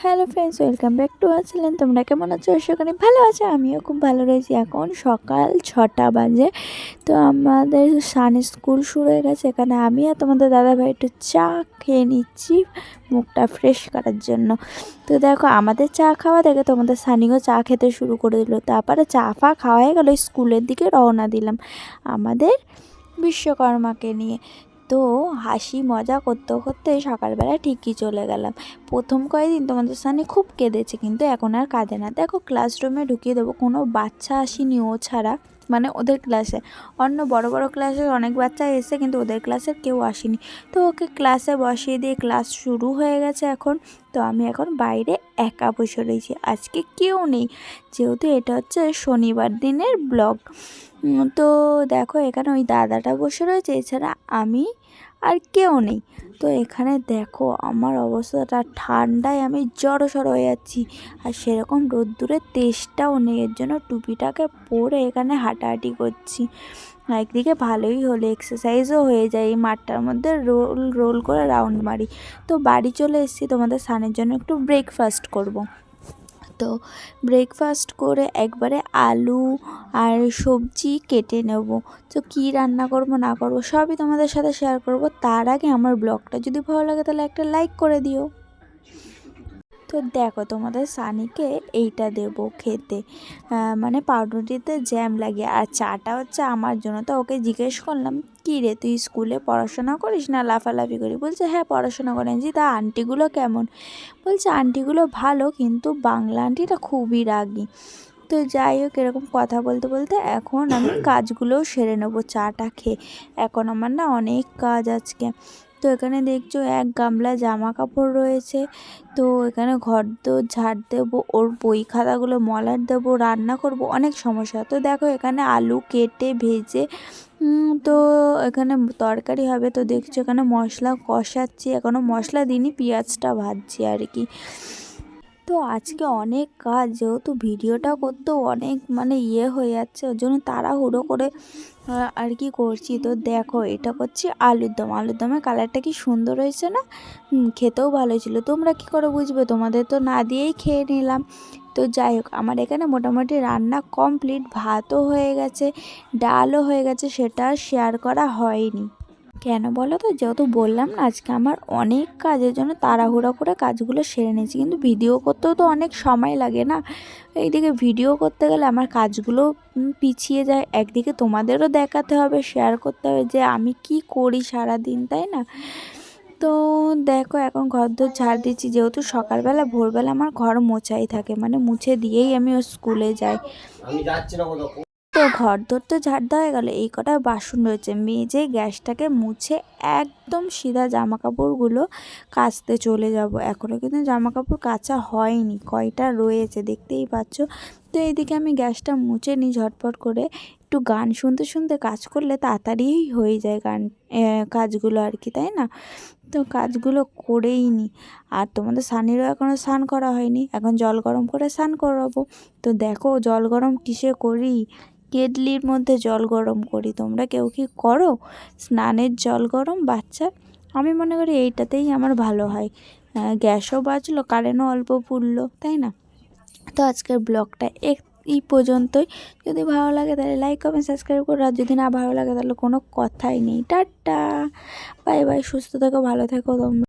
Hello friends, welcome back to our channel. তোমরা কেমন আছো? আশা করি ভালো আছো। আমিও খুব ভালো রয়েছি। এখন সকাল 6টা বাজে। তো আমাদের সানি স্কুল শুরু হয়ে গেছে। এখানে আমি আর তোমাদের দাদাভাই একটু চা খেয়ে নিচ্ছি মুখটা ফ্রেশ করার জন্য। তো দেখো, আমাদের চা খাওয়া দেখে তোমাদের সানিও চা খেতে শুরু করে দিল। তারপরে চা ফা খাওয়া হয়ে গেলো, স্কুলের দিকে রওনা দিলাম আমাদের বিশ্বকর্মাকে নিয়ে। তো হাসি মজা করতে করতে সকালবেলা ঠিকই চলে গেলাম। প্রথম কয়েকদিন তোমাদের সামনে খুব কেঁদেছে, কিন্তু এখন আর কাঁদে না। দেখো, ক্লাসরুমে ঢুকিয়ে দেবো, কোনো বাচ্চা আসেনি ও ছাড়া, মানে ওদের ক্লাসে। অন্য বড় বড় ক্লাসের অনেক বাচ্চা এসে, কিন্তু ওদের ক্লাসের কেউ আসেনি। তো ওকে ক্লাসে বসিয়ে দিয়ে ক্লাস শুরু হয়ে গেছে এখন। তো আমি এখন বাইরে একা বসে রয়েছি, আজকে কেউ নেই, যেহেতু এটা হচ্ছে শনিবার দিনের ব্লগ। তো দেখো, এখানে ওই দাদাটা বসে রয়েছে, এছাড়া আমি আর কেউ নেই। তো এখানে দেখো আমার অবস্থাটা, ঠান্ডায় আমি জড়সড় হয়ে যাচ্ছি, আর সেরকম রোদ্দুরের তেষ্টাও নেই। এর জন্য টুপিটাকে পরে এখানে হাঁটাহাঁটি করছি। একদিকে ভালোই হলো, এক্সারসাইজও হয়ে যায়। এই মাঠটার মধ্যে রোল রোল করে রাউন্ড মারি। তো বাড়ি চলে এসেছি, তোমাদের সানের জন্য একটু ব্রেকফাস্ট করব। তো ব্রেকফাস্ট করে একবারে আলু আর সবজি কেটে নেব। তো কী রান্না করব না করব সবই তোমাদের সাথে শেয়ার করব। তার আগে আমার ব্লগটা যদি ভালো লাগে তাহলে একটা লাইক করে দিও। তো দেখো, তোমাদের সানিকে এইটা দেবো খেতে, মানে পাউরুটিতে জ্যাম লাগিয়ে। আর চাটা হচ্ছে আমার জন্য। তো ওকে জিজ্ঞেস করলাম, কী রে, তুই স্কুলে পড়াশোনা করিস না লাফালাফি করি? বলছে হ্যাঁ, পড়াশোনা করে এনেছি। তা আন্টিগুলো কেমন? বলছে আন্টিগুলো ভালো, কিন্তু বাংলা আন্টিটা খুবই রাগী। তো যাই হোক, এরকম কথা বলতে বলতে এখন আমি কাজগুলোও সেরে নেবো চাটা খেয়ে। এখন আমার না অনেক কাজ আজকে। তো এখানে দেখছো এক গামলা জামা কাপড় রয়েছে। তো এখানে ঘর দোর ঝাড় দেবো, ওর বই খাতাগুলো মলাট দেবো, রান্না করব, অনেক সমস্যা। তো দেখো, এখানে আলু কেটে ভেজে তো এখানে তরকারি হবে। তো দেখছো এখানে মশলা কষাচ্ছি, এখনও মশলা দিইনি, পেঁয়াজটা ভাজছি আর কি। তো আজকে অনেক কাজ, যেহেতু ভিডিওটা করতেও অনেক মানে হয়ে যাচ্ছে, ওর জন্য তাড়াহুড়ো করে আর কি করছি। তো দেখো, এটা করছি আলুর দম। আলুর দমের কালারটা কি সুন্দর হয়েছে না? খেতেও ভালো ছিল। তোমরা কি করে বুঝবে? তোমাদের তো না দিয়েই খেয়ে নিলাম। তো যাই হোক, আমার এখানে মোটামুটি রান্না কমপ্লিট, ভাতও হয়ে গেছে, ডালও হয়ে গেছে, সেটা শেয়ার করা হয়নি। কেন বলো তো? যেহেতু বললাম না আজকে আমার অনেক কাজের জন্য তাড়াহুড়ো করে কাজগুলো সেরে নিয়েছি, কিন্তু ভিডিও করতেও তো অনেক সময় লাগে না। এইদিকে ভিডিও করতে গেলে আমার কাজগুলো পিছিয়ে যায়, একদিকে তোমাদেরও দেখাতে হবে, শেয়ার করতে হবে যে আমি কি করি সারাদিন, তাই না? তো দেখো, এখন ঘরদোর ঝাড় দিচ্ছি, যেহেতু সকালবেলা ভোরবেলা আমার ঘর মোছাই থাকে, মানে মুছে দিয়েই আমি ও স্কুলে যাই। তো ঘরদোর তো ঝাড় দেওয়া হয়ে গেলো, এই কটা বাসন রয়েছে, মেজে গ্যাসটাকে মুছে একদম সিধা জামা কাপড়গুলো কাচতে চলে যাব। এখনও কিন্তু জামা কাপড় কাচা হয়নি, কয়টা রয়েছে দেখতেই পাচ্ছ। তো এইদিকে আমি গ্যাসটা মুছে নিই ঝটপট করে। একটু গান শুনতে শুনতে কাজ করলে তাড়াতাড়ি হয়ে যায় কাজগুলো আর কি, তাই না? তো কাজগুলো করেই নিই। আর তোমাদের সানিরও এখনও স্নান করা হয়নি, এখন জল গরম করে স্নান করাবো। তো দেখো, জল গরম কিসে করি? কেটলির মধ্যে জল গরম করি। তোমরা কেউ কি করো স্নানের জল গরম বাচ্চার? আমি মনে করি এইটাতেই আমার ভালো হয়, গ্যাসও বাঁচলো, কারেন্টও অল্প পুড়লো, তাই না? তো আজকের ব্লগটা এই পর্যন্তই। যদি ভালো লাগে তাহলে লাইক কমেন্ট সাবস্ক্রাইব করো, আর যদি না ভালো লাগে তাহলে কোনো কথাই নেই। টাটা, বাই বাই, সুস্থ থেকো, ভালো থেকো তোমরা।